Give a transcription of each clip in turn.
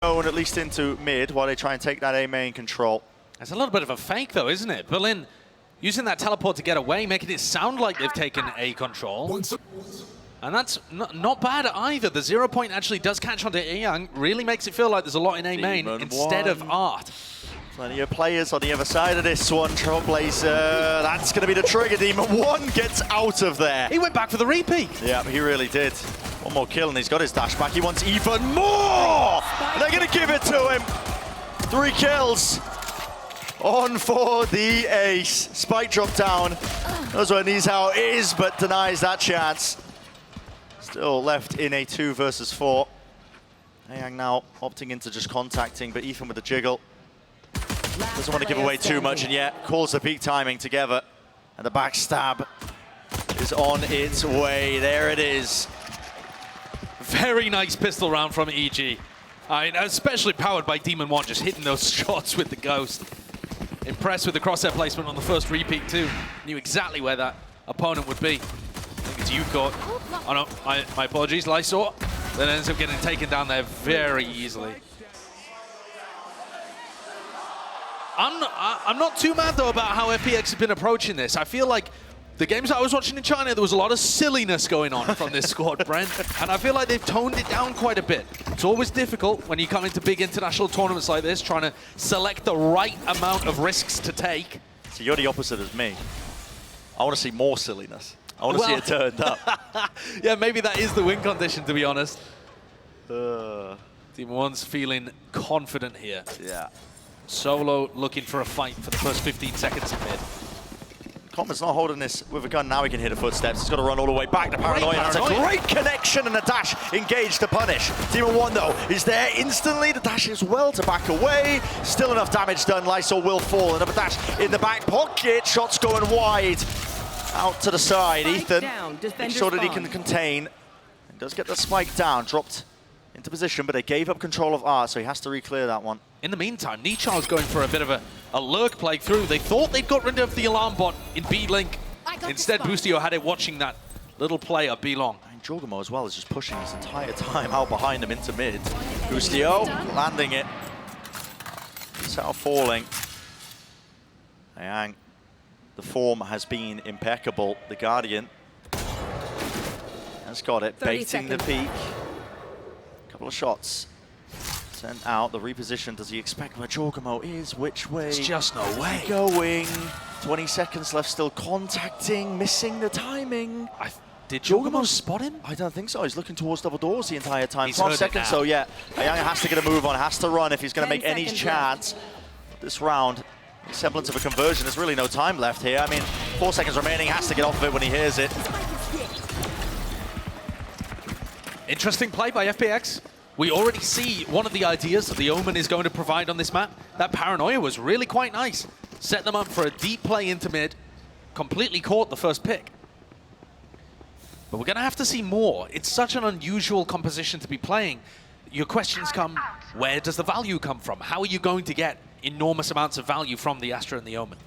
Going at least into mid while they try and take that A main control. It's a little bit of a fake though, isn't it? Berlin using that teleport to get away, making it sound like they've taken A control. And that's not bad either. The 0 point actually does catch onto Eyang, really makes it feel like there's a lot in A main instead of Art. Plenty of players on the other side of this one. Trailblazer, that's going to be the trigger. Demon1 gets out of there. He went back for the repeat. Yeah, he really did. One more kill and he's got his dash back. He wants even more! They're going to give it to him. 3 kills. On for the ace. Spike drop down. Knows where Ni Hao is, but denies that chance. Still left in a 2 versus 4. Eyang now opting into just contacting, but Ethan with the jiggle. Doesn't want to give away too much, and yet calls the peak timing together. And the backstab is on its way. There it is. Very nice pistol round from EG. I mean, especially powered by Demon1, just hitting those shots with the Ghost. Impressed with the crosshair placement on the first repeat too. Knew exactly where that opponent would be. I think it's Yuko. Oh no, my apologies, Lysor. Then ends up getting taken down there very easily. I'm not too mad though about how FPX has been approaching this. I feel like the games I was watching in China, there was a lot of silliness going on from this squad, Brent. And I feel like they've toned it down quite a bit. It's always difficult when you come into big international tournaments like this, trying to select the right amount of risks to take. So you're the opposite of me. I want to see more silliness. I want to see it turned up. Yeah, maybe that is the win condition, to be honest. Demon1's feeling confident here. Yeah. Solo looking for a fight for the first 15 seconds of mid. Common's not holding this with a gun. Now he can hear the footsteps. He's got to run all the way back to Paranoia. That's a great connection and a dash engaged to punish. Demon1 though is there instantly. The dash is well to back away. Still enough damage done. Lysol will fall. Another dash in the back pocket. Shots going wide. Out to the side. Ethan makes sure that he can contain. He does get the spike down. Dropped into position, but they gave up control of Art, so he has to re-clear that one. In the meantime, Ni Hao's going for a bit of a lurk play through. They thought they'd got rid of the alarm bot in B-Link. Instead, Boostio had it watching that little play up B-Long. And Jorgamo as well is just pushing his entire time out behind him into mid. Boostio landing it. Sao falling. Eyang, the form has been impeccable. The Guardian has got it, baiting the peak. Couple of shots. Sent out, the reposition. Does he expect where Jorgamo is? Which way? It's just no way. Going. 20 seconds left, still contacting, missing the timing. Did Jorgamo spot him? I don't think so. He's looking towards double doors the entire time. He's 12 seconds, so yeah. Eyang has to get a move on, has to run if he's going to make any chance this round. The semblance of a conversion, there's really no time left here. I mean, 4 seconds remaining, has to get off of it when he hears it. Interesting play by FPX. We already see one of the ideas that the Omen is going to provide on this map. That Paranoia was really quite nice. Set them up for a deep play into mid. Completely caught the first pick. But we're going to have to see more. It's such an unusual composition to be playing. Your questions come, where does the value come from? How are you going to get enormous amounts of value from the Astra and the Omen?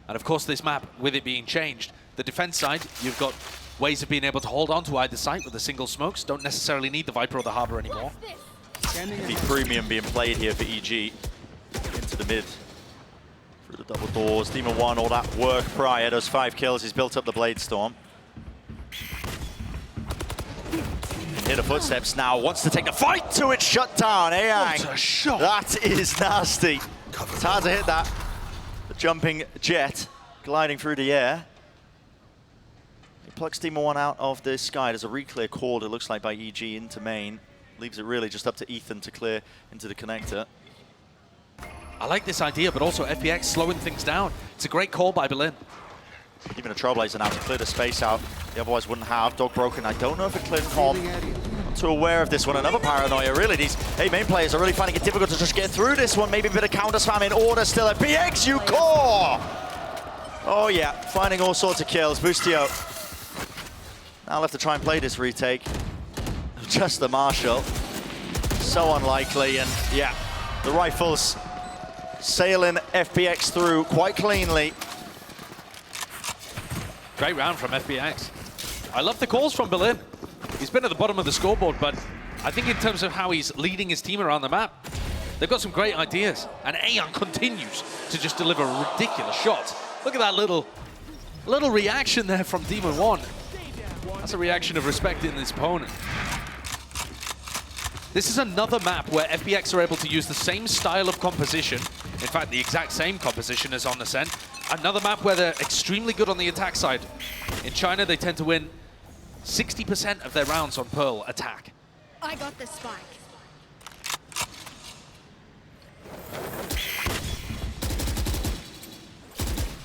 And of course this map, with it being changed, the defense side, you've got ways of being able to hold on to either site with the single smokes. Don't necessarily need the Viper or the Harbor anymore. The premium being played here for EG. Into the mid. Through the double doors. Demon1, all that work prior. Those 5 kills. He's built up the Blade Storm. Hear the footsteps now. Wants to take the fight to it. Shut down. Eyang. What a shot. That is nasty. It's hard to hit that. The jumping jet gliding through the air. Plucks Demon1 out of the sky. There's a re-clear called, it looks like, by EG into main. Leaves it really just up to Ethan to clear into the connector. I like this idea, but also FPX slowing things down. It's a great call by Berlin. Even a Trailblazer now to clear the space out. They otherwise wouldn't have. Dog broken. I don't know if it cleared Com. Not too aware of this one. Another Paranoia, really. These main players are really finding it difficult to just get through this one. Maybe a bit of counter spam in order still. FPX, you core! Oh yeah, finding all sorts of kills. Boostio. Now left to try and play this retake. Just the Marshal. So unlikely, and yeah, the rifles sailing FPX through quite cleanly. Great round from FPX. I love the calls from Berlin. He's been at the bottom of the scoreboard, but I think in terms of how he's leading his team around the map, they've got some great ideas. And Aeon continues to just deliver ridiculous shots. Look at that little reaction there from Demon One. That's a reaction of respecting his opponent. This is another map where FPX are able to use the same style of composition, in fact the exact same composition as on Ascent. Another map where they're extremely good on the attack side. In China, they tend to win 60% of their rounds on Pearl attack. I got the spike.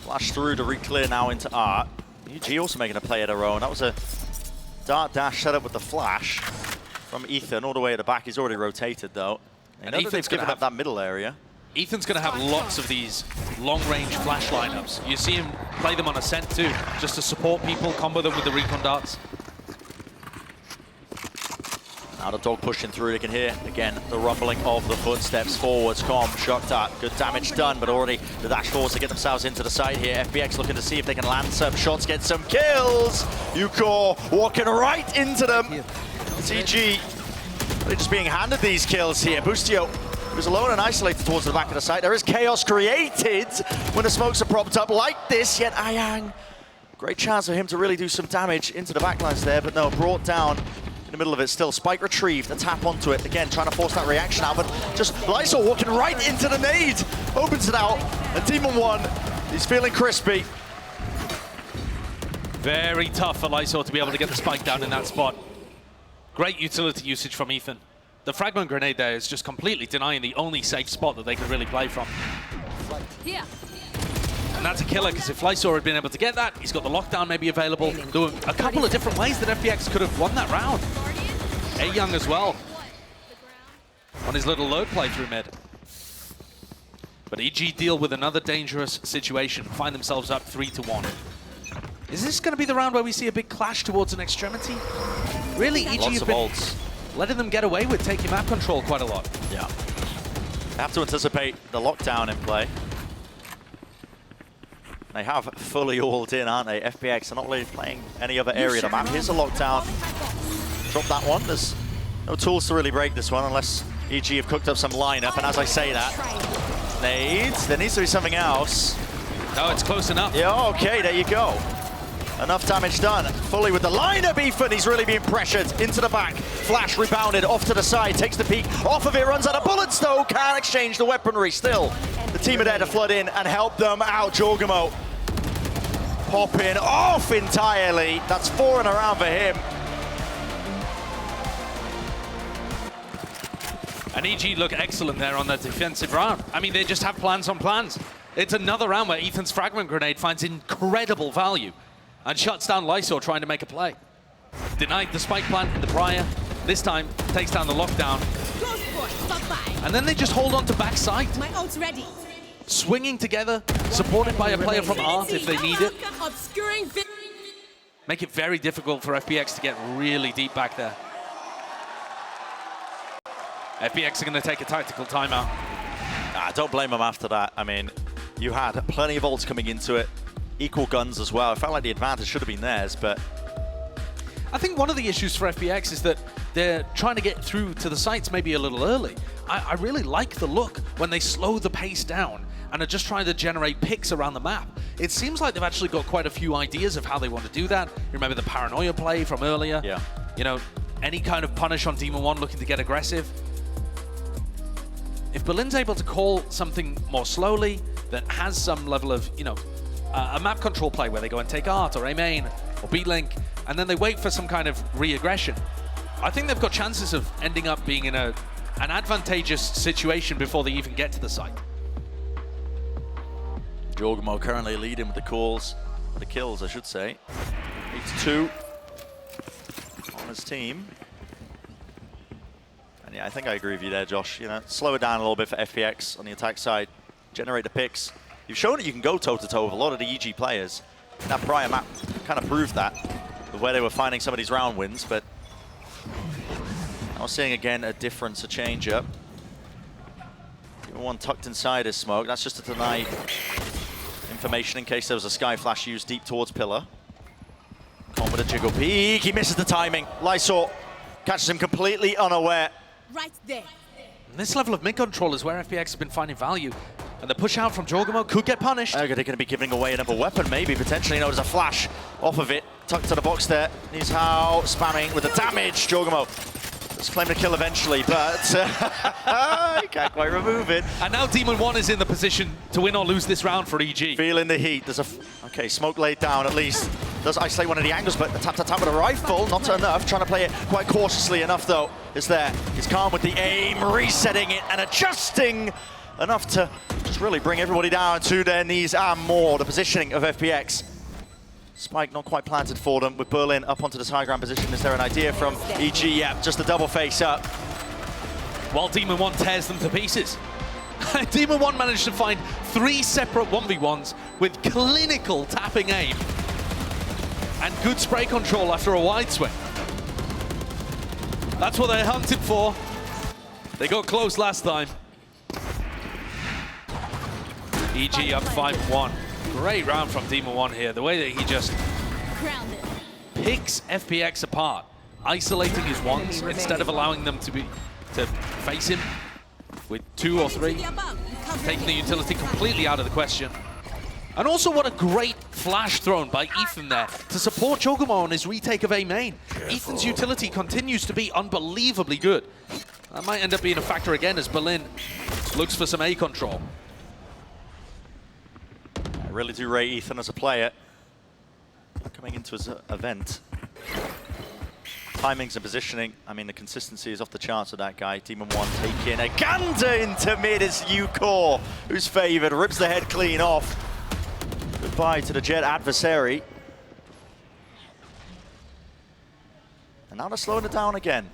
Flash through to re-clear now into Art. UG also making a play of their own. That was a dart dash set up with the flash from Ethan all the way at the back. He's already rotated though. And Ethan's given up that middle area. Ethan's going to have lots of these long-range flash lineups. You see him play them on Ascent too, just to support people, combo them with the recon darts. Now the dog pushing through, they can hear, again, the rumbling of the footsteps forwards. Shock dart, good damage done, but already the dash forwards to get themselves into the side here. FPX looking to see if they can land some shots, get some kills. Ukor walking right into them. CG, they're just being handed these kills here. Boostio was alone and isolated towards the back of the site. There is chaos created when the smokes are propped up like this, yet Ayang, great chance for him to really do some damage into the backlines there, but no, brought down in the middle of it still. Spike retrieved, a tap onto it. Again, trying to force that reaction out, but just Lysol walking right into the nade. Opens it out, and Demon One, he's feeling crispy. Very tough for Lysol to be able to get the spike down in that spot. Great utility usage from Ethan. The fragment grenade there is just completely denying the only safe spot that they could really play from. Here. And that's a killer, because if Lysor had been able to get that, he's got the lockdown maybe available. There were a couple of different ways that FPX could have won that round. A-Young as well, on his little load play through mid. But EG deal with another dangerous situation, find themselves up 3-1. Is this going to be the round where we see a big clash towards an extremity? Really, EG have been letting them get away with taking map control quite a lot. Yeah. They have to anticipate the lockdown in play. They have fully alled in, aren't they? FPX are not really playing any other area of the map. Here's a lockdown. Drop that one. There's no tools to really break this one unless EG have cooked up some lineup. And as I say that, nades, there needs to be something else. No, it's close enough. Yeah, okay, there you go. Enough damage done. Fully with the lineup, Ethan, he's really being pressured into the back. Flash rebounded off to the side, takes the peek off of it, runs out of bullets though, can't exchange the weaponry. Still, the team are there to flood in and help them out. Jorgamo popping off entirely. That's 4 in a round for him. And EG look excellent there on the defensive round. I mean, they just have plans on plans. It's another round where Ethan's fragment grenade finds incredible value and shuts down Lysor trying to make a play. Denied the spike plant in the prior. This time, takes down the lockdown. And then they just hold on to backside. My ult's ready. Swinging together, supported by a player from Art if they need it. Make it very difficult for FPX to get really deep back there. FPX are going to take a tactical timeout. Don't blame them after that. I mean, you had plenty of ults coming into it. Equal guns as well. I felt like the advantage should have been theirs, but I think one of the issues for FPX is that they're trying to get through to the sites maybe a little early. I really like the look when they slow the pace down and are just trying to generate picks around the map. It seems like they've actually got quite a few ideas of how they want to do that. You remember the paranoia play from earlier? Yeah. You know, any kind of punish on Demon One looking to get aggressive. If Berlin's able to call something more slowly that has some level of, you know, a map control play where they go and take Art or A main or B link, and then they wait for some kind of re-aggression, I think they've got chances of ending up being in an advantageous situation before they even get to the site. Jorgamo currently leading with the calls, the kills, I should say. 8-2 on his team. And yeah, I think I agree with you there, Josh. You know, slow it down a little bit for FPX on the attack side, generate the picks. You've shown that you can go toe-to-toe with a lot of the EG players. That prior map kind of proved that, with where they were finding some of these round wins, but now seeing again a difference, a change-up. One tucked inside his smoke. That's just to deny information in case there was a sky flash used deep towards pillar. Con with a jiggle peek. He misses the timing. Lysor Catches him completely unaware. Right there. And this level of mid control is where FPX has been finding value. And the push out from Jorgamo could get punished. They're going to be giving away another weapon, maybe, potentially. No, there's a flash off of it. Tucked to the box there. He's how spamming with the damage. Jorgamo let's claim the kill eventually, but he can't quite remove it. And now Demon 1 is in the position to win or lose this round for EG. Feeling the heat. There's a okay, smoke laid down at least. Does isolate one of the angles, but the tap with a rifle, not enough. Trying to play it quite cautiously enough though. Is there. He's calm with the aim, resetting it and adjusting enough to just really bring everybody down to their knees and more. The positioning of FPX. Spike not quite planted for them with Berlin up onto this high ground position. Is there an idea from EG? Yeah, just a double face up. While Demon 1 tears them to pieces. Demon 1 managed to find 3 separate 1v1s with clinical tapping aim and good spray control after a wide swing. That's what they're hunted for. They got close last time. EG up 5-1. Great round from Demon 1 here. The way that he just picks FPX apart, isolating his ones instead of allowing them to face him with 2 or 3, taking the utility completely out of the question. And also what a great flash thrown by Ethan there to support Jorgamo on his retake of A main. Ethan's utility continues to be unbelievably good. That might end up being a factor again as Berlin looks for some A control. I really do rate Ethan as a player. Coming into his event. Timings and positioning, I mean the consistency is off the charts of that guy. Demon 1 taking a gander into mid as U-Core, who's favoured, rips the head clean off. Goodbye to the Jet adversary. And now they're slowing it down again.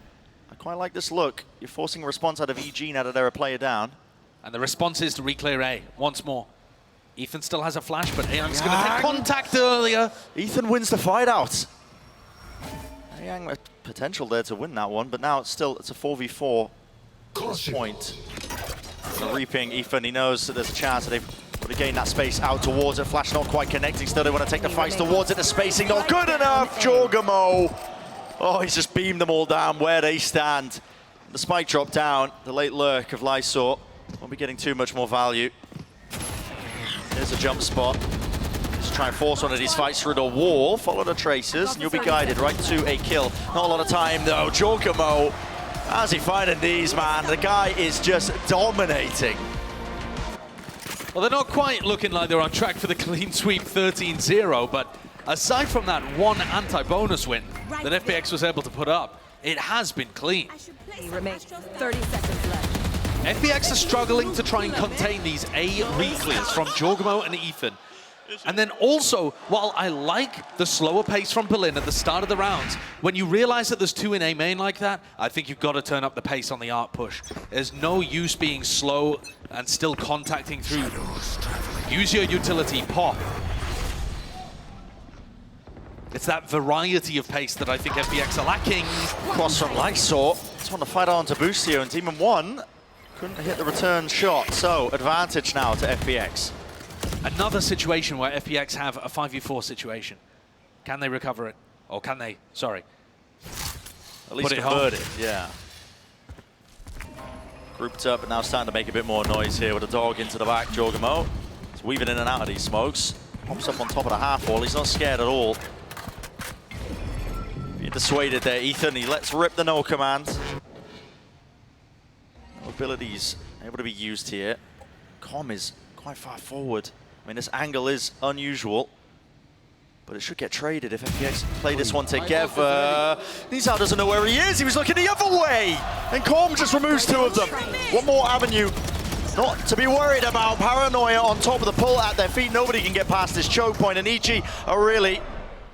I quite like this look. You're forcing a response out of EG now that they're a player down. And the response is to reclear A once more. Ethan still has a flash, but Ayoung's going to take contact earlier. Ethan wins the fight out. Ayoung with potential there to win that one, but now it's a 4v4 at this point. The reaping, Ethan, he knows that there's a chance that they've got to gain that space out towards it. Flash not quite connecting, still they want to take the fights towards it. The spacing not good enough. Jorgamo. Oh, he's just beamed them all down where they stand. The spike drop down. The late lurk of Lysor won't be getting too much more value. There's a jump spot. Just try and force one of these fights through the wall. Follow the traces, and you'll be guided right to a kill. Not a lot of time, though. Jorgamo, how's he finding these, man? The guy is just dominating. Well, they're not quite looking like they're on track for the clean sweep 13-0, but aside from that one anti-bonus win that FPX was able to put up, it has been clean. Remain 30 seconds left. FPX are struggling to try and contain these A reclears from Jorgamo and Ethan. And then also, while I like the slower pace from Berlin at the start of the rounds, when you realize that there's 2 in A main like that, I think you've got to turn up the pace on the arc push. There's no use being slow and still contacting through. Use your utility, pop. It's that variety of pace that I think FPX are lacking. Cross from Lysor. Just want to fight on to Bustio, and Demon 1 couldn't hit the return shot. So, advantage now to FPX. Another situation where FPX have a 5v4 situation. Can they recover it? Or can they, sorry, At least convert it, yeah. Grouped up, but now starting to make a bit more noise here with a dog into the back. Jorgamo is weaving in and out of these smokes. Pops up on top of the half wall. He's not scared at all. Being dissuaded there, Ethan. He lets rip the no command. Abilities able to be used here. Com is quite far forward. I mean, this angle is unusual, but it should get traded if FPX play this one together. Nizal doesn't know where he is. He was looking the other way, and Com just removes 2 of them. One more avenue not to be worried about. Paranoia on top of the pull at their feet. Nobody can get past this choke point, and EG are really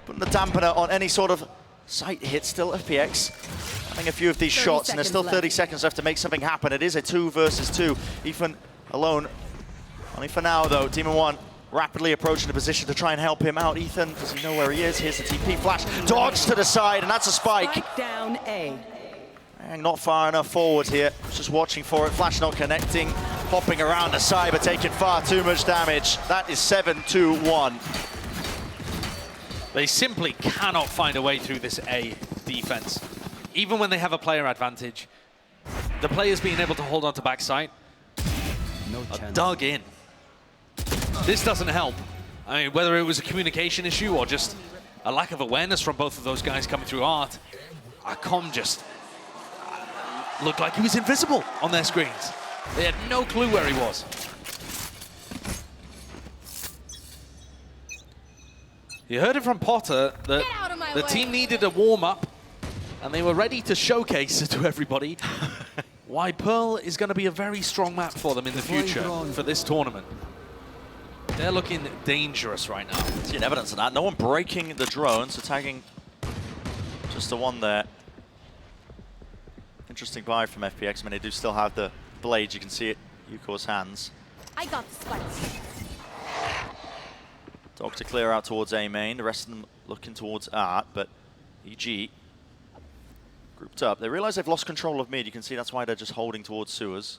putting the dampener on any sort of sight hit. Still FPX having a few of these shots, and there's still 30 seconds left to make something happen. It is a 2 versus 2. Ethan alone. Only for now, though. Demon 1 rapidly approaching the position to try and help him out. Ethan, does he know where he is? Here's the TP flash. Dodge to the side, and that's a spike. Spike down A. And not far enough forward here. Just watching for it. Flash not connecting. Hopping around the side, but taking far too much damage. That is 7-2-1. They simply cannot find a way through this A defense. even when they have a player advantage, the players being able to hold on to backside are dug in. This doesn't help. I mean, whether it was a communication issue or just a lack of awareness from both of those guys coming through art, Acom just looked like he was invisible on their screens. They had no clue where he was. You heard it from Potter that the team needed a warm-up and they were ready to showcase to everybody why Pearl is going to be a very strong map for them in the future for this tournament. They're looking dangerous right now. Seeing evidence of that. No one breaking the drone, so tagging just the one there. Interesting buy from FPX. I mean, they do still have the blades. You can see it, Yuko's hands. I got the spikes. Dog to clear out towards A main. The rest of them looking towards Art, but EG grouped up. They realize they've lost control of mid. You can see that's why they're just holding towards sewers.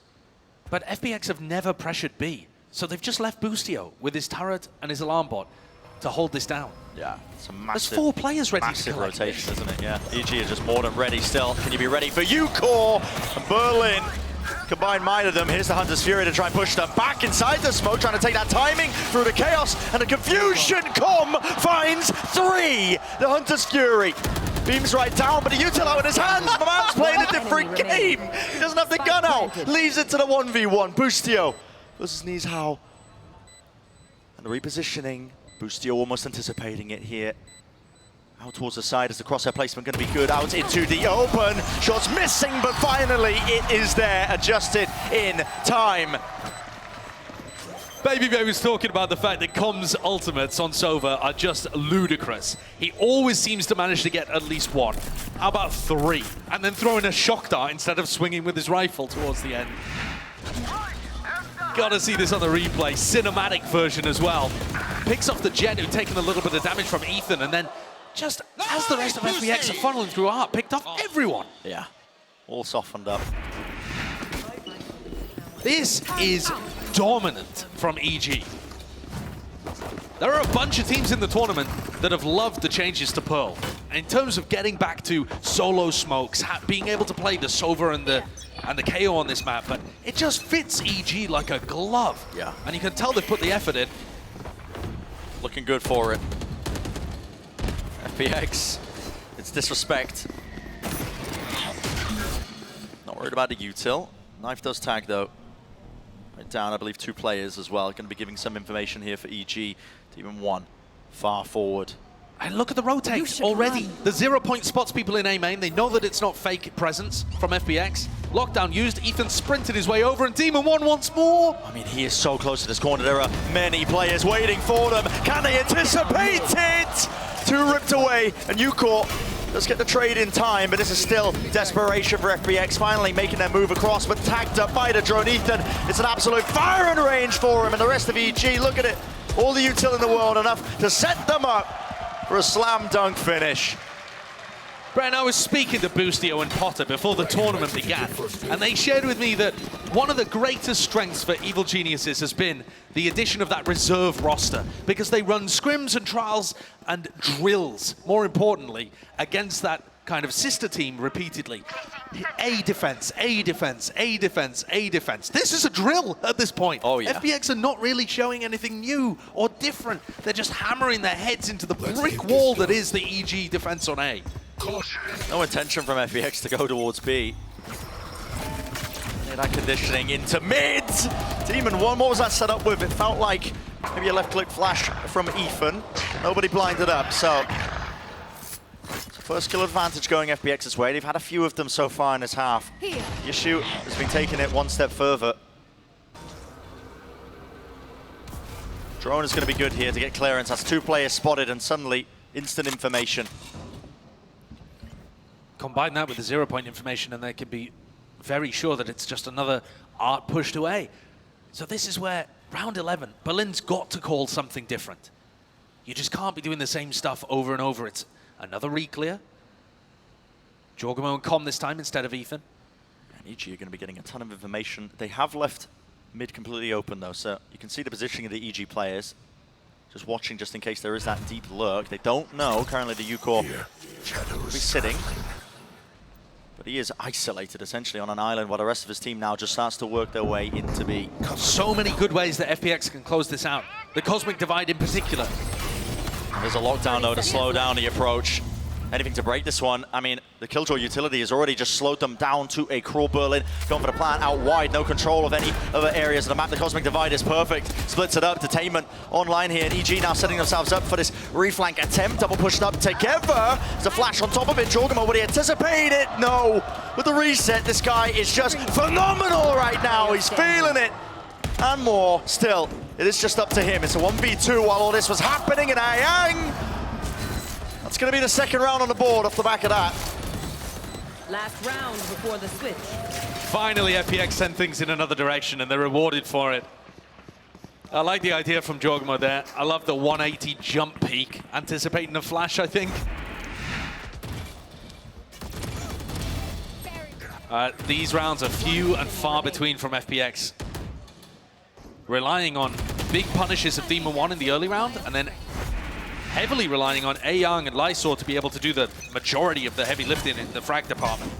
But FPX have never pressured B. So they've just left Boostio with his turret and his alarm bot to hold this down. Yeah, it's a massive, there's 4 players ready massive to rotation, isn't it? Yeah, EG is just more than ready still. Can you be ready for Yuko? And Berlin combine mind of them. Here's the Hunter's Fury to try and push them back inside the smoke, trying to take that timing through the chaos and the confusion. Com finds 3. The Hunter's Fury beams right down, but the util out in his hands. My man's playing a different game. He doesn't have the gun out. Leaves it to the 1v1. Boostio versus Knees How. And the repositioning. Boostio almost anticipating it here. Out towards the side. Is the crosshair placement going to be good? Out into the open. Shots missing, but finally it is there. Adjusted in time. Baby Bay was talking about the fact that Com's ultimates on Sova are just ludicrous. He always seems to manage to get at least 1. How about 3? And then throw in a shock dart instead of swinging with his rifle towards the end. Gotta see this on the replay. Cinematic version as well. Picks off the Jet, who'd taken a little bit of damage from Ethan, and then just as the rest of FPX are funneling through Art, picked off everyone. Yeah, all softened up. This is dominant from EG. There are a bunch of teams in the tournament that have loved the changes to Pearl. In terms of getting back to solo smokes, being able to play the Sova and the KO on this map, but it just fits EG like a glove. Yeah. And you can tell they've put the effort in. Looking good for it. FPX, it's disrespect. Not worried about the util. Knife does tag though. Right down, I believe 2 players as well. Going to be giving some information here for EG. To even 1 far forward. And look at the rotates already. The 0 point spots people in A main. They know that it's not fake presence from FPX. Lockdown used. Ethan sprinted his way over, and Demon 1 once more. I mean, he is so close to this corner. There are many players waiting for them. Can they anticipate it? 2 ripped away, and Yuko does get the trade in time, but this is still desperation for FPX, finally making their move across, but tagged up by the drone. Ethan, it's an absolute firing range for him, and the rest of EG, look at it. All the util in the world, enough to set them up for a slam dunk finish. Brent, I was speaking to Boostio and Potter before the tournament began, and they shared with me that one of the greatest strengths for Evil Geniuses has been the addition of that reserve roster, because they run scrims and trials and drills, more importantly, against that kind of sister team repeatedly. A defense, A defense, A defense, A defense. This is a drill at this point. Oh, yeah. FPX are not really showing anything new or different. They're just hammering their heads into the brick wall that is the EG defense on A. No intention from FPX to go towards B. Yeah, that conditioning into mid. Demon 1, what was that set up with? It felt like maybe a left-click flash from Ethan. Nobody blinded up, so first kill advantage going FPX's way. They've had a few of them so far in this half. Yeshu has been taking it 1 step further. Drone is going to be good here to get clearance. That's 2 players spotted, and suddenly instant information. Combine that with the 0 point information, and they can be very sure that it's just another Art pushed away. So this is where round 11, Berlin's got to call something different. You just can't be doing the same stuff over and over. It's another re-clear. Jorgamo and Com this time instead of Ethan. And EG are going to be getting a ton of information. They have left mid completely open though, so you can see the positioning of the EG players. Just watching just in case there is that deep lurk. They don't know. Currently the Yuko will be sitting. But he is isolated essentially on an island while the rest of his team now just starts to work their way into B. Got so many good ways that FPX can close this out. The Cosmic Divide in particular. There's a lockdown though to slow down the approach. Anything to break this one. I mean, the Killjoy utility has already just slowed them down to a crawl Berlin. Going for the plant out wide, no control of any other areas of the map. The Cosmic Divide is perfect. Splits it up, Detainment online here. And EG now setting themselves up for this reflank attempt. Double pushed up together. There's a flash on top of it. Jorgamo, would he anticipate it? No. With the reset, this guy is just phenomenal right now. He's feeling it. And more. Still, it is just up to him. It's a 1v2 while all this was happening in Ayang. That's going to be the second round on the board off the back of that. Last round before the switch. Finally, FPX sent things in another direction, and they're rewarded for it. I like the idea from Jorgamo there. I love the 180 jump peak, anticipating the flash, I think. These rounds are few and far between from FPX. Relying on big punishes of Demon 1 in the early round, and then heavily relying on Ayang and Lysor to be able to do the majority of the heavy lifting in the frag department.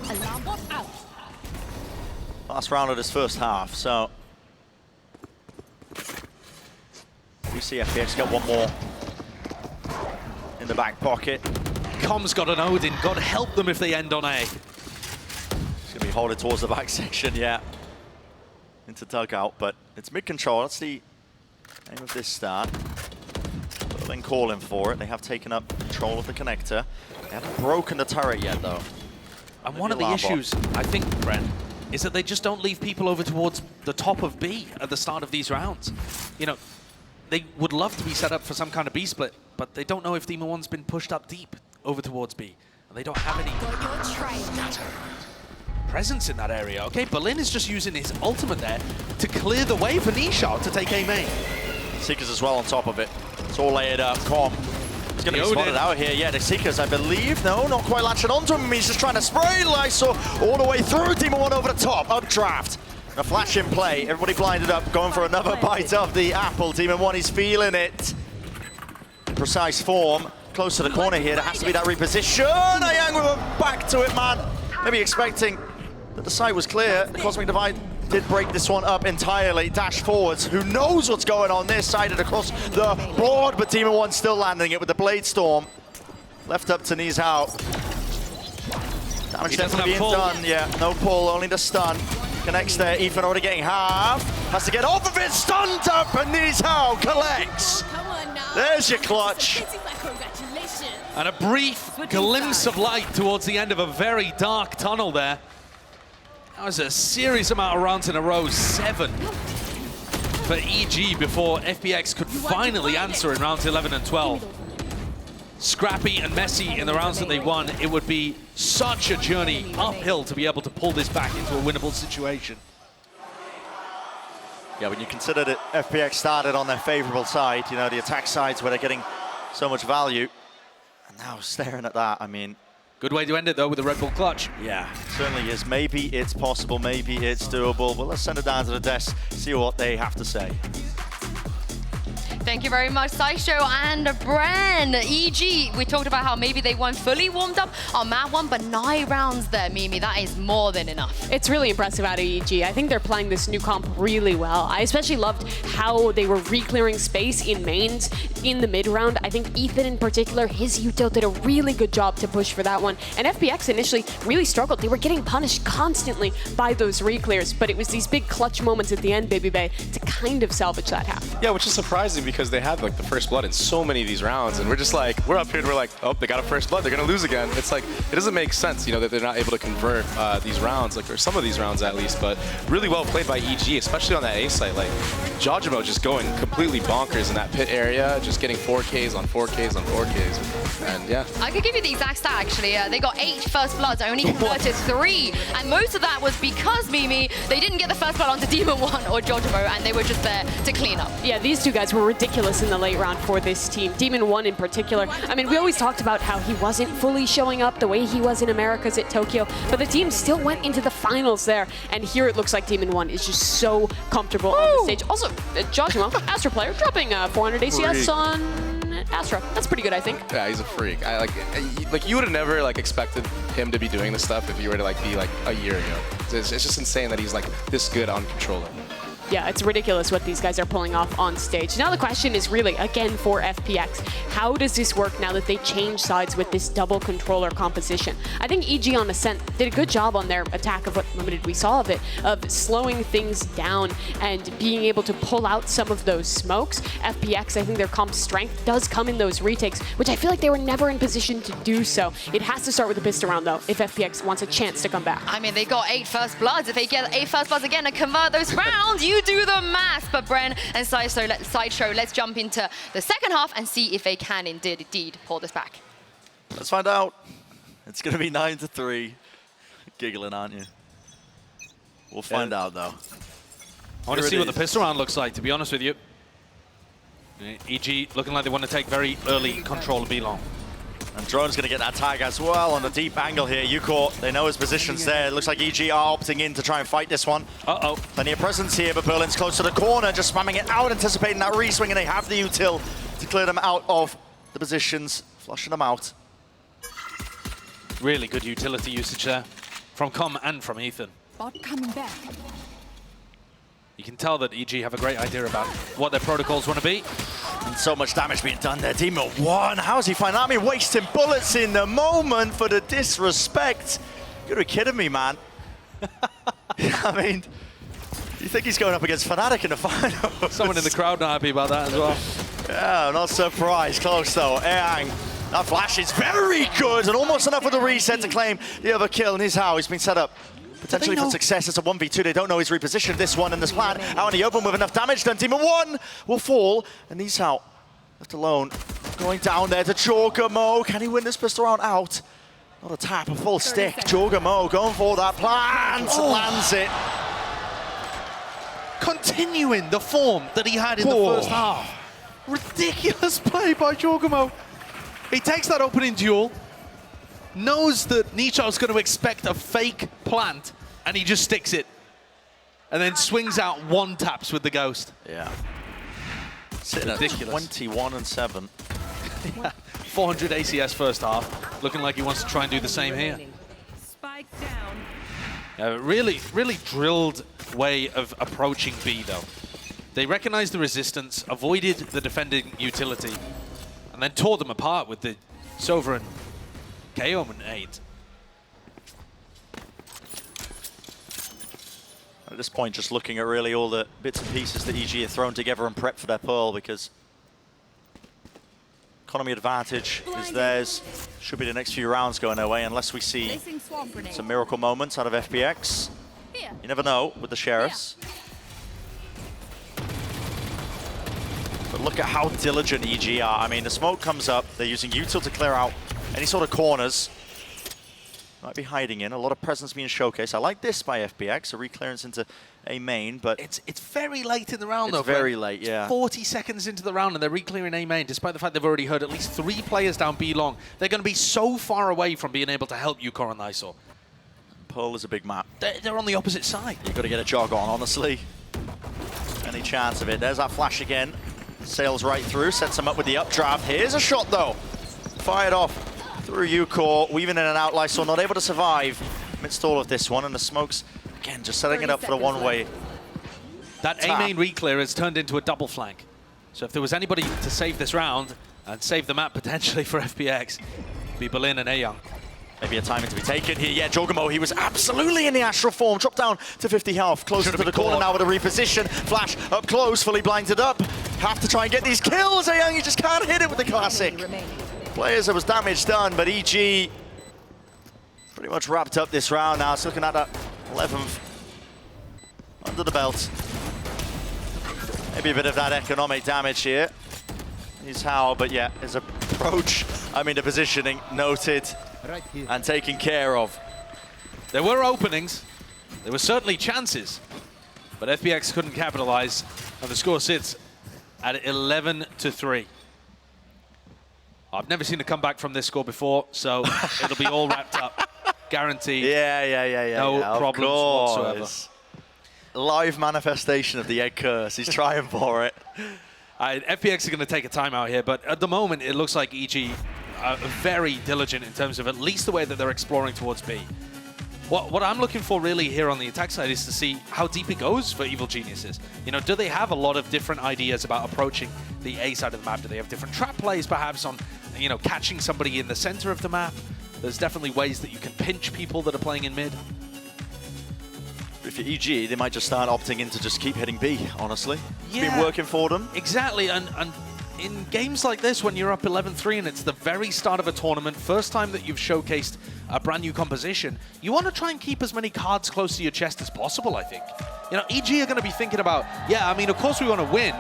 Alarm bot out. Last round of this first half, so we see FPX get one more in the back pocket. Com's got an Odin. God help them if they end on A. He's going to be holding towards the back section, yeah. Into dugout, but it's mid-control. That's the aim of this start. Berlin calling for it. They have taken up control of the connector. They haven't broken the turret yet, though. And one of the issues, I think, Brent, is that they just don't leave people over towards the top of B at the start of these rounds. You know, they would love to be set up for some kind of B split, but they don't know if Demon 1's been pushed up deep over towards B. And they don't have any presence in that area. Okay, Berlin is just using his ultimate there to clear the way for Nisha to take A main. Seekers as well on top of it. It's all layered up. Com. He's going to be spotted out here. Yeah, the Seekers, I believe. No, not quite latching onto him. He's just trying to spray Lysor all the way through. Demon 1 over the top. Updraft. A flash in play. Everybody blinded up. Going for another bite of the apple. Demon 1 is feeling it. Precise form. Close to the corner here. There has to be that reposition. Ayang with a back to it, man. Maybe expecting that the site was clear. The Cosmic Divide did break this one up entirely. Dash forwards. Who knows what's going on there? Sided across the board, but Demon 1 still landing it with the Blade Storm. Left up to Knees out. Damage definitely being done. Yeah, no pull, only the stun. Connects there. Ethan already getting half. Has to get off of it. Stunned up, and Knees out collects. Come on now. There's your clutch. Congratulations. And a brief glimpse of light towards the end of a very dark tunnel there. That was a serious amount of rounds in a row, 7 for EG before FPX could finally answer in rounds 11 and 12. Scrappy and messy in the rounds that they won. It would be such a journey uphill to be able to pull this back into a winnable situation. Yeah, when you consider that FPX started on their favorable side, you know, the attack sides where they're getting so much value. And now staring at that, I mean, good way to end it, though, with the Red Bull clutch. yeah, certainly is. Maybe it's possible, maybe it's doable. But let's send it down to the desk, see what they have to say. Thank you very much, Sideshow and Bren. EG, we talked about how maybe they weren't fully warmed up on map 1, but 9 rounds there, Mimi. That is more than enough. It's really impressive out of EG. I think they're playing this new comp really well. I especially loved how they were re-clearing space in mains in the mid round. I think Ethan in particular, his util did a really good job to push for that one. And FPX initially really struggled. They were getting punished constantly by those re-clears, but it was these big clutch moments at the end, Baby Bay, to kind of salvage that half. Yeah, which is surprising because they had like the first blood in so many of these rounds, and we're just like, we're up here and we're like, oh, they got a first blood, they're gonna lose again. It's like, it doesn't make sense, you know, that they're not able to convert these rounds, like, or some of these rounds at least, but really well played by EG, especially on that A site. Like, Jojimo just going completely bonkers in that pit area, just getting 4Ks on 4Ks on 4Ks, and yeah. I could give you the exact stat, actually. They got 8 first bloods, only converted 3, and most of that was because, Mimi, they didn't get the first blood onto Demon 1 or Jojimo, and they were just there to clean up. Yeah, these two guys were ridiculous in the late round for this team. Demon 1 in particular. I mean, we always talked about how he wasn't fully showing up the way he was in Americas at Tokyo, but the team still went into the finals there, and here it looks like Demon 1 is just so comfortable on the stage. Also, Jojimo, Astro player, dropping 400 ACS on Astra. That's pretty good, I think. Yeah, he's a freak. I like you would have never like expected him to be doing this stuff if you were to like be like a year ago. It's just insane that he's like this good on controller. Yeah, it's ridiculous what these guys are pulling off on stage. Now the question is really, again, for FPX, how does this work now that they change sides with this double controller composition? I think EG on Ascent did a good job on their attack of what limited we saw of it, of slowing things down and being able to pull out some of those smokes. FPX, I think their comp strength does come in those retakes, which I feel like they were never in position to do so. It has to start with a pistol round, though, if FPX wants a chance to come back. I mean, they got 8 first bloods. If they get 8 first bloods again and convert those rounds, you do the math. But Bren and Sideshow, let's jump into the second half and see if they can indeed pull this back. Let's find out. It's going to be 9-3. Giggling, aren't you? We'll find out, though. I want to see what the pistol round looks like, to be honest with you. EG looking like they want to take very early control of B-Long. And Drone's going to get that tag as well on the deep angle here. Yuko, they know his position's there. It looks like EG are opting in to try and fight this one. Uh-oh. Plenty of presence here, but Berlin's close to the corner, just spamming it out, anticipating that re-swing, and they have the util to clear them out of the positions, flushing them out. Really good utility usage there from Com and from Ethan. Bot coming back. You can tell that EG have a great idea about what their protocols want to be. And so much damage being done there. Demon 1, how does he find that? I mean, wasting bullets in the moment for the disrespect. You're kidding me, man. I mean, you think he's going up against Fnatic in the final? Someone in the crowd not happy about that as well. Yeah, not surprised. Close, though. Aang, that flash is very good and almost enough with the reset to claim the other kill. And here's how he's been set up. Potentially for success. It's a 1v2. They don't know he's repositioned this one in this plan. Out in the open with enough damage done. Demon 1 will fall, and he's out. Left alone. Going down there to Jorgamo. Can he win this pistol round out? Not a tap, a full stick. Jorgamo going for that plant. Lands it. Continuing the form that he had in the first half. Ridiculous play by Jorgamo. He takes that opening duel, knows that Nicho's going to expect a fake plant, and he just sticks it. And then swings out one taps with the Ghost. Yeah. Sitting ridiculous. At 21-7. Yeah. 400 ACS first half. Looking like he wants to try and do the same here. Spike down. A really drilled way of approaching B, though. They recognized the resistance, avoided the defending utility, and then tore them apart with the Sovereign KO and 8. At this point, just looking at really all the bits and pieces that EG have thrown together and prepped for their Pearl, because economy advantage is theirs. Should be the next few rounds going their way, unless we see some miracle moments out of FPX. You never know with the Sheriffs. But look at how diligent EG are. I mean, the smoke comes up. They're using util to clear out any sort of corners. Might be hiding in. A lot of presence being showcased. I like this by FPX, a re-clearance into a main, but it's very late in the round, though. It's very late, yeah. 40 seconds into the round, and they're re-clearing A main, despite the fact they've already heard at least 3 players down B long. They're going to be so far away from being able to help Yukor and Lysor. Pearl is a big map. They're on the opposite side. You've got to get a jog on, honestly. Any chance of it. There's that flash again. Sails right through, sets him up with the updraft. Here's a shot, though. Fired off through Yukor, weaving in and out. Lysor not able to survive amidst all of this one, and the smokes, again, just setting it up for the one-way. That A-main re-clear has turned into a double flank. So if there was anybody to save this round, and save the map potentially for FPX, it'd be Berlin and Ayoung. Maybe a timing to be taken here. Yeah, Jorgamo, he was absolutely in the astral form. Dropped down to 50 health. Closer to the corner now with a reposition. Flash up close, fully blinded up. Have to try and get these kills. Ayoung, you just can't hit it with the classic. Players, there was damage done, but EG pretty much wrapped up this round now. It's looking at that 11th under the belt. Maybe a bit of that economic damage here. Is how, but yeah, his approach, I mean the positioning, noted and taken care of. There were openings, there were certainly chances, but FPX couldn't capitalize, and the score sits at 11-3. I've never seen a comeback from this score before, so it'll be all wrapped up. Guaranteed. Yeah. No problems whatsoever. Live manifestation of the egg curse. He's trying for it. FPX are going to take a timeout here, but at the moment, it looks like EG are very diligent in terms of at least the way that they're exploring towards B. What I'm looking for really here on the attack side is to see how deep it goes for Evil Geniuses. You know, do they have a lot of different ideas about approaching the A side of the map? Do they have different trap plays perhaps on, you know, catching somebody in the center of the map? There's definitely ways that you can pinch people that are playing in mid. If you're EG, they might just start opting in to just keep hitting B, honestly. It's Yeah. been working for them. Exactly, and in games like this, when you're up 11-3 and it's the very start of a tournament, first time that you've showcased a brand new composition, you want to try and keep as many cards close to your chest as possible, I think. You know, EG are going to be thinking about, yeah, I mean, of course we want to win,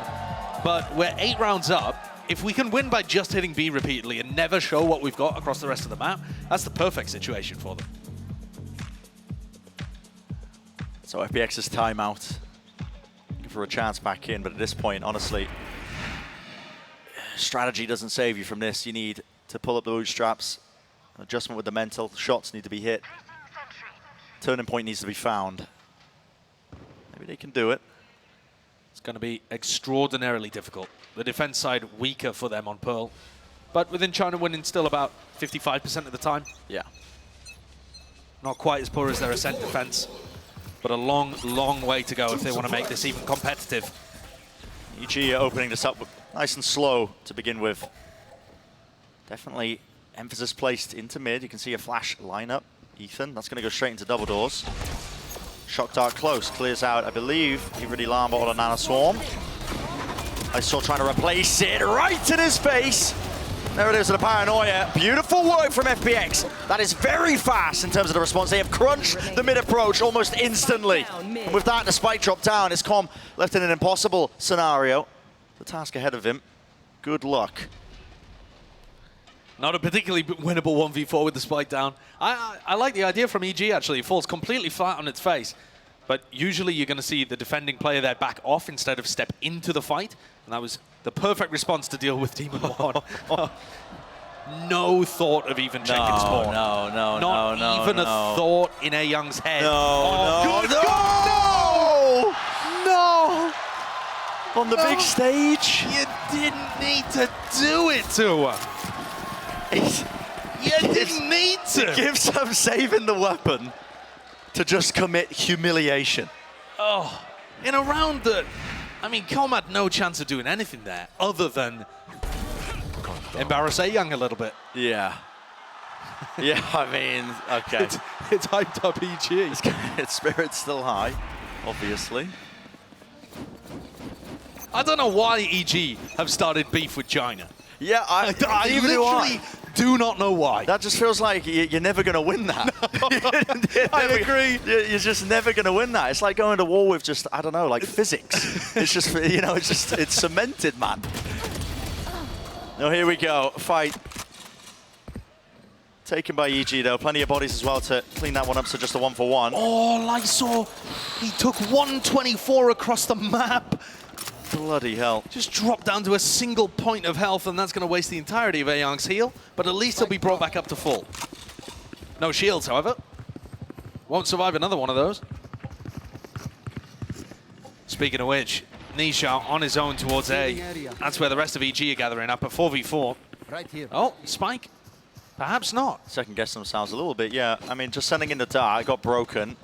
but we're 8 rounds up. If we can win by just hitting B repeatedly and never show what we've got across the rest of the map, that's the perfect situation for them. So FPX's timeout. Looking for a chance back in, but at this point, honestly, strategy doesn't save you from this. You need to pull up the bootstraps. Adjustment with the mental. Shots need to be hit. Turning point needs to be found. Maybe they can do it. It's going to be extraordinarily difficult. The defense side weaker for them on Pearl, but within China winning still about 55% of the time. Yeah. Not quite as poor as their Ascent defense, but a long, long way to go if they want to make this even competitive. EG opening this up nice and slow to begin with. Definitely emphasis placed into mid. You can see a flash lineup. Ethan, that's going to go straight into double doors. Shock Dart close, clears out, I believe, Ivridi Lamba on a Nano Swarm. I saw trying to replace it right in his face. There it is, the Paranoia. Beautiful work from FPX. That is very fast in terms of the response. They have crunched the mid approach almost instantly. And with that, the spike drop down, his comm left in an impossible scenario. The task ahead of him. Good luck. Not a particularly winnable 1v4 with the spike down. I like the idea from EG, actually. It falls completely flat on its face. But usually you're going to see the defending player there back off instead of step into the fight. And that was the perfect response to deal with Demon 1. No thought of even checking spawn. Not even a thought in Ayoung's head. No! On the big stage? You didn't need to do it to her. You didn't need to. It gives him saving the weapon to just commit humiliation. Oh, in a round that, I mean, Com had no chance of doing anything there other than embarrass Ayoung a little bit. Yeah. Yeah, I mean, okay. It's hyped up EG. Its spirit's still high, obviously. I don't know why EG have started beef with China. Yeah, I literally do not know why. That just feels like you're never going to win that. I agree. You're just never going to win that. It's like going to war with just, I don't know, like physics. It's just, you know, it's cemented, man. No, here we go. Fight. Taken by EG, though. Plenty of bodies as well to clean that one up, so just a 1-for-1. Oh, Lysor. He took 124 across the map. Bloody hell. Just dropped down to a single point of health, and that's going to waste the entirety of Ayoung's heal, but at least he'll be brought back up to full. No shields, however. Won't survive another one of those. Speaking of which, Nisha on his own towards A. That's where the rest of EG are gathering up at 4v4. Right here. Oh, Spike? Perhaps not. Second guess themselves a little bit, yeah. I mean, just sending in the dart, got broken.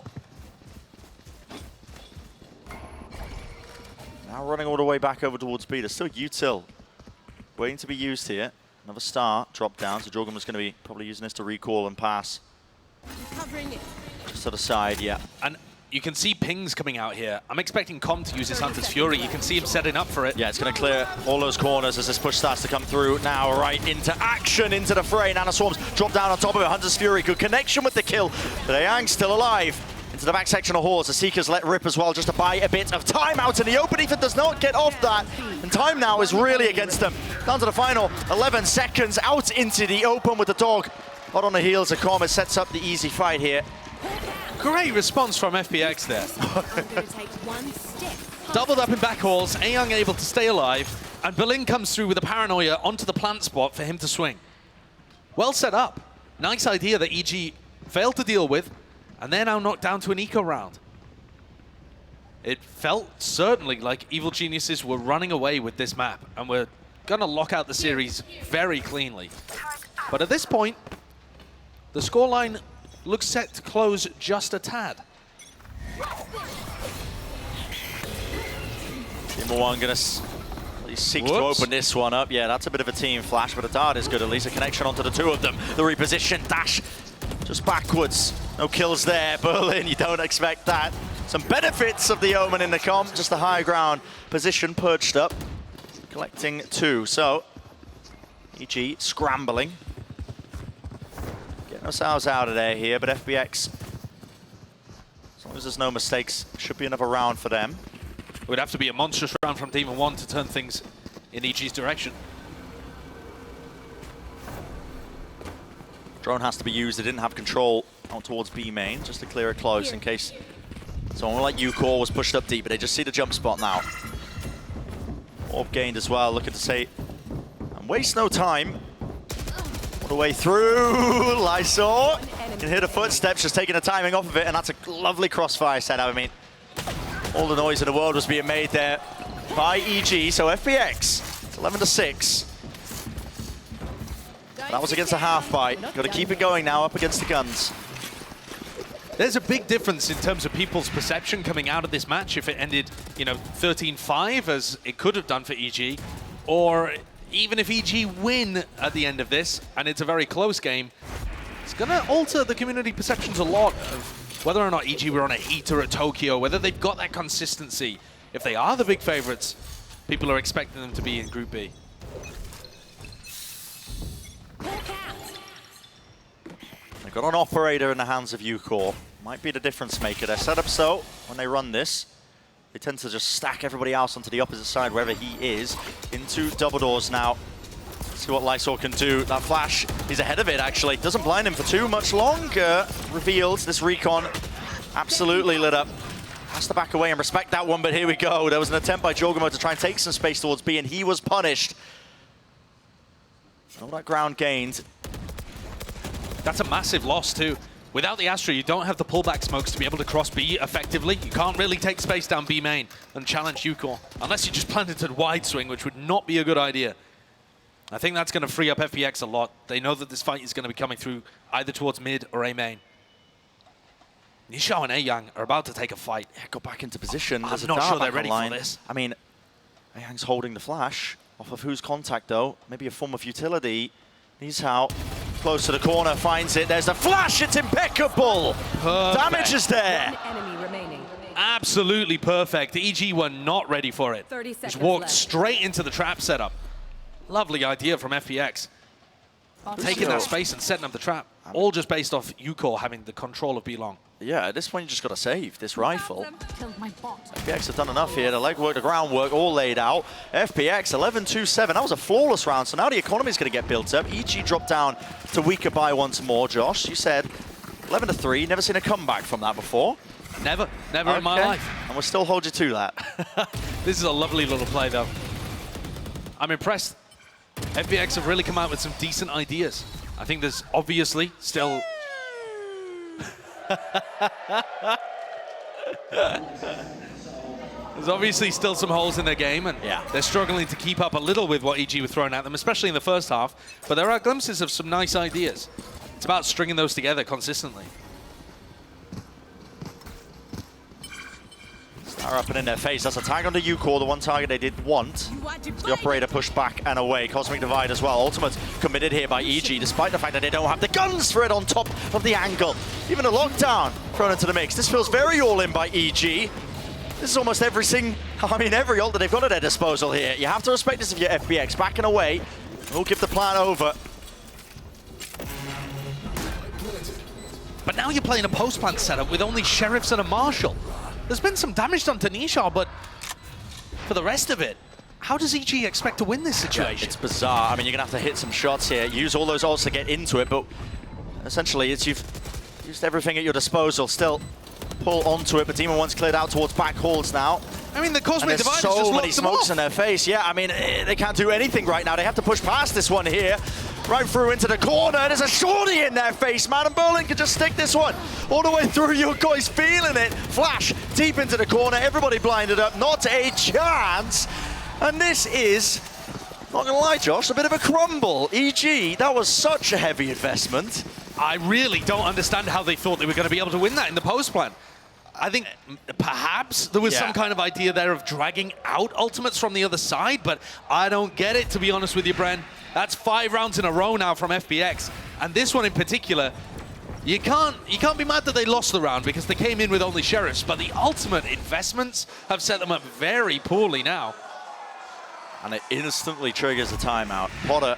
Now running all the way back over towards B. There's still util waiting to be used here. Another star drop down, so Jorgen was going to be probably using this to recall and pass. Covering it. Just to the side, yeah. And you can see pings coming out here. I'm expecting Com to use his Hunter's Fury. You can see him setting up for it. Yeah, it's going to clear all those corners as this push starts to come through. Now right into action, into the fray. Nano Swarms drop down on top of it. Hunter's Fury, good connection with the kill. But Ayoung's still alive. Into the back section of Horse. The Seekers let rip as well just to buy a bit of time out in the open. Ethan does not get off that. And time now is really against them. Down to the final 11 seconds out into the open with the dog. Hot on the heels of Com. It sets up the easy fight here. Great response from FPX there. Gonna take one step. Doubled up in back halls, Ayoung able to stay alive, and Berlin comes through with a Paranoia onto the plant spot for him to swing. Well set up. Nice idea that EG failed to deal with, and they're now knocked down to an eco round. It felt certainly like Evil Geniuses were running away with this map and were going to lock out the series very cleanly. But at this point, the scoreline looks set to close just a tad. Team 1 going to seek to open this one up. Yeah, that's a bit of a team flash, but a dart is good. At least a connection onto the two of them. The reposition dash just backwards. No kills there. Berlin, you don't expect that. Some benefits of the Omen in the comp. Just the high ground position perched up. Collecting 2. So, EG scrambling. Getting ourselves out of there here, but FPX, as long as there's no mistakes, should be another round for them. It would have to be a monstrous round from Demon 1 to turn things in EG's direction. Drone has to be used. They didn't have control out towards B main, just to clear it close in case someone like Ucore was pushed up deep, but they just see the jump spot now. Orb gained as well, looking to say, and waste no time. All the way through, Lysor can hear the footsteps, just taking the timing off of it, and that's a lovely crossfire setup. I mean, all the noise in the world was being made there by EG, so FPX, it's 11-6. That was against a half bite. Got to keep it going now up against the guns. There's a big difference in terms of people's perception coming out of this match if it ended, you know, 13-5 as it could have done for EG, or even if EG win at the end of this and it's a very close game, it's going to alter the community perceptions a lot of whether or not EG were on a heater at Tokyo, whether they've got that consistency. If they are the big favorites, people are expecting them to be in Group B. They've got an operator in the hands of Ucore. Might be the difference maker. They're set up so when they run this, they tend to just stack everybody else onto the opposite side wherever he is. Into double doors now. See what Lysor can do. That flash, he's ahead of it actually. Doesn't blind him for too much longer. Reveals this recon absolutely lit up. Has to back away and respect that one, but here we go. There was an attempt by Jorgamo to try and take some space towards B, and he was punished. All that ground gained. That's a massive loss too. Without the Astra, you don't have the pullback smokes to be able to cross B effectively. You can't really take space down B main and challenge Ucore, unless you just planted to wide swing, which would not be a good idea. I think that's going to free up FPX a lot. They know that this fight is going to be coming through either towards mid or A main. Nishao and Aeyang are about to take a fight. Yeah, got back into position. I'm not sure they're ready for this. I mean, Aeyang's holding the flash. Off of whose contact though? Maybe a form of utility. Nishao close to the corner, finds it. There's the flash, it's impeccable. Perfect. Damage is there. One enemy remaining. Absolutely perfect. EG were not ready for it. 30 Just seconds walked left. straight into the trap setup. Lovely idea from FPX. Taking that space and setting up the trap. All just based off Ucore having the control of B-Long. Yeah, at this point you just got to save this rifle. Killed my bot. FPX have done enough here. The legwork, the groundwork, all laid out. FPX 11-2-7. That was a flawless round. So now the economy is going to get built up. EG dropped down to weaker by once more. Josh, you said 11-3. Never seen a comeback from that before. Never in my life. And we'll still hold you to that. This is a lovely little play though. I'm impressed. FPX have really come out with some decent ideas. I think there's obviously still... There's obviously still some holes in their game, and they're struggling to keep up a little with what EG were throwing at them, especially in the first half. But there are glimpses of some nice ideas. It's about stringing those together consistently. Star up and in their face. That's a tag onto Ucore, the one target they did want. The operator pushed back and away. Cosmic Divide as well. Ultimate committed here by EG, despite the fact that they don't have the guns for it on top of the angle. Even a lockdown thrown into the mix. This feels very all-in by EG. This is almost every ult that they've got at their disposal here. You have to respect this if you're FPX. Backing away. We'll give the plan over. But now you're playing a post-plant setup with only Sheriffs and a Marshal. There's been some damage done to Nishao, but for the rest of it, how does EG expect to win this situation? It's bizarre. I mean, you're going to have to hit some shots here. Use all those ults to get into it, but essentially you've used everything at your disposal. Still pull onto it, but Demon 1's cleared out towards back halls now. I mean, the Cosmic Divide has so just many locked them smokes off. in their face. Yeah, I mean, they can't do anything right now. They have to push past this one here. right through into the corner. There's a shorty in their face, man, and Berlin can just stick this one all the way through. Your guys feeling it. Flash deep into the corner. Everybody blinded up. Not a chance. And this is, not gonna lie, Josh, a bit of a crumble. EG, that was such a heavy investment. I really don't understand how they thought they were going to be able to win that in the post plan. I think perhaps there was some kind of idea there of dragging out ultimates from the other side, but I don't get it, to be honest with you, Bren. That's 5 rounds in a row now from FPX, and this one in particular, you can't be mad that they lost the round because they came in with only sheriffs, but the ultimate investments have set them up very poorly now. And it instantly triggers a timeout. Potter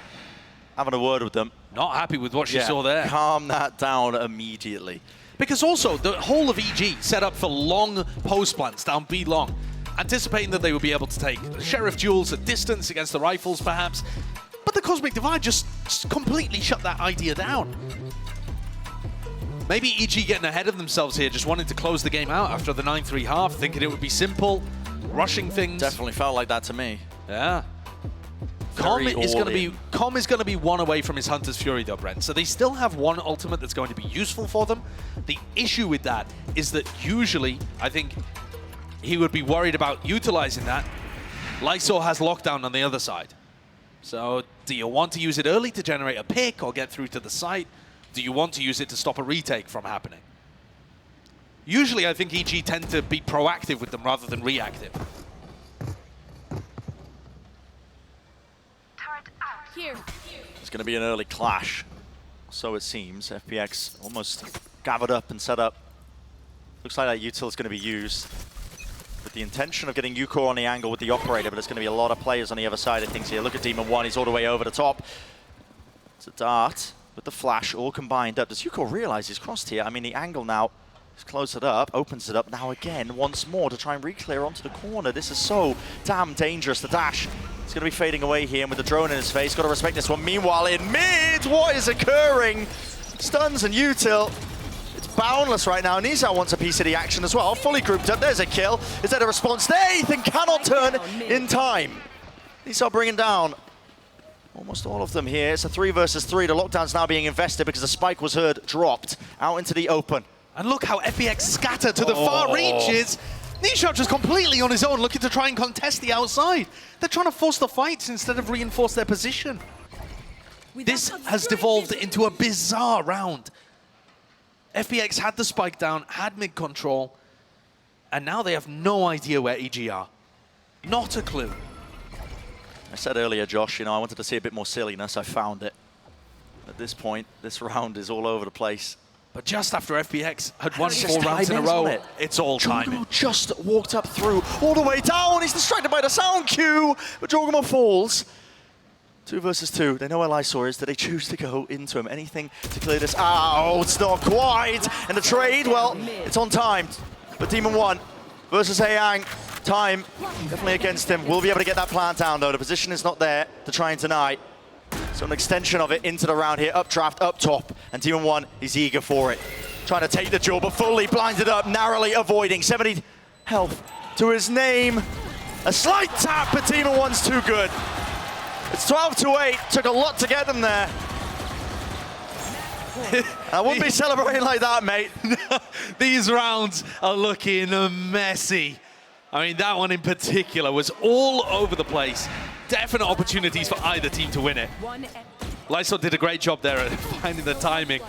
having a word with them. Not happy with what she saw there. Calm that down immediately. Because also, the whole of EG set up for long post plants down B long, anticipating that they would be able to take Sheriff duels at distance against the rifles, perhaps. But the Cosmic Divide just completely shut that idea down. Maybe EG getting ahead of themselves here, just wanting to close the game out after the 9-3 half, thinking it would be simple, rushing things. Definitely felt like that to me. Yeah. Com is going to be one away from his Hunter's Fury though, Brent. So they still have one ultimate that's going to be useful for them. The issue with that is that usually, I think he would be worried about utilizing that. Lysor has lockdown on the other side. So do you want to use it early to generate a pick or get through to the site? Do you want to use it to stop a retake from happening? Usually I think EG tend to be proactive with them rather than reactive. Here. It's going to be an early clash, so it seems. FPX almost gathered up and set up. Looks like that util is going to be used with the intention of getting Yuko on the angle with the operator, but there's going to be a lot of players on the other side of things here. Look at Demon 1, he's all the way over the top. It's a dart with the flash all combined up. Does Yuko realize he's crossed here? I mean, the angle now has closed it up, opens it up now again, once more to try and re-clear onto the corner. This is so damn dangerous. The dash is going to be fading away here, and with the drone in his face, got to respect this one. Meanwhile, in mid, what is occurring? Stuns and util. It's boundless right now. Nizar wants a piece of the action as well. Fully grouped up. There's a kill. Is that a response there? Ethan cannot turn in time. Nizar bringing down almost all of them here. It's a 3 versus 3. The lockdown's now being invested because the spike was heard dropped out into the open. And look how FPX scatter to the far reaches. Nishot just completely on his own, looking to try and contest the outside. They're trying to force the fights instead of reinforce their position. This has devolved into a bizarre round. FPX had the spike down, had mid control, and now they have no idea where EG are. Not a clue. I said earlier, Josh, I wanted to see a bit more silliness. I found it. At this point, this round is all over the place. But just after FPX had won 4 rounds in a row, it's all timing. Just walked up through, all the way down. He's distracted by the sound cue, but Jorgamo falls. 2 versus 2. They know where Lysor is. Do they choose to go into him? Anything to clear this out? It's not quite. And the trade, well, it's on time. But Demon 1 versus Hayang. Time definitely against him. We'll be able to get that plant down, though. The position is not there to try and deny. So an extension of it into the round here, updraft, up top, and Demon 1 is eager for it. Trying to take the duel, but fully blinded up, narrowly avoiding. 70 health to his name. A slight tap, but Demon 1's too good. It's 12-8, took a lot to get them there. I wouldn't be celebrating like that, mate. These rounds are looking messy. I mean, that one in particular was all over the place. Definite opportunities for either team to win it. Lysor did a great job there at finding the timing.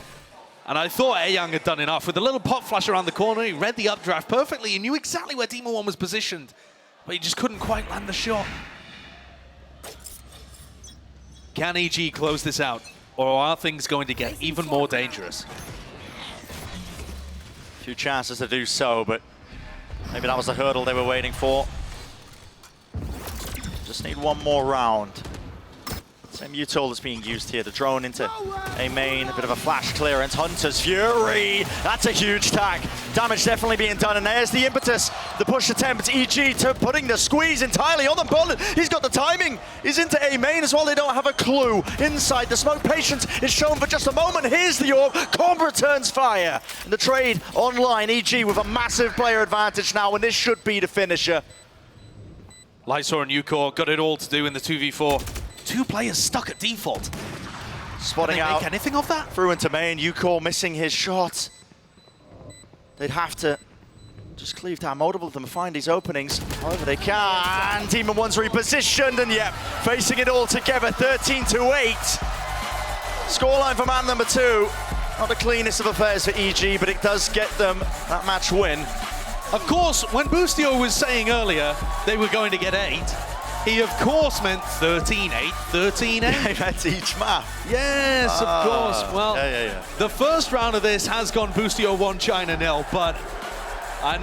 And I thought Ayang had done enough. With a little pop flash around the corner, he read the updraft perfectly. He knew exactly where Demon 1 was positioned, but he just couldn't quite land the shot. Can EG close this out, or are things going to get even more dangerous? A few chances to do so, but maybe that was the hurdle they were waiting for. Just need one more round. Same util that's being used here. The drone into a main, a bit of a flash clearance. Hunter's Fury, that's a huge tag. Damage definitely being done, and there's the impetus. The push attempt, EG to putting the squeeze entirely on the bullet. He's got the timing. He's into a main as well. They don't have a clue. Inside, the smoke patience is shown for just a moment. Here's the orb. Comb returns fire. And the trade online, EG with a massive player advantage now, and this should be the finisher. Lysor and Yuko got it all to do in the 2v4. 2 players stuck at default. Spotting Can they out make anything of that? through into main. Ucore missing his shot. They'd have to just cleave down. Multiple of them find these openings. However, they can. Demon One's repositioned, and yep, facing it all together. 13-8. Scoreline for man number 2. Not the cleanest of affairs for EG, but it does get them that match win. Of course, when Boostio was saying earlier they were going to get 8, he of course meant 13-8, 13-8. That's each map. Yes, of course. Well, yeah. the first round of this has gone Boostio 1, China 0, but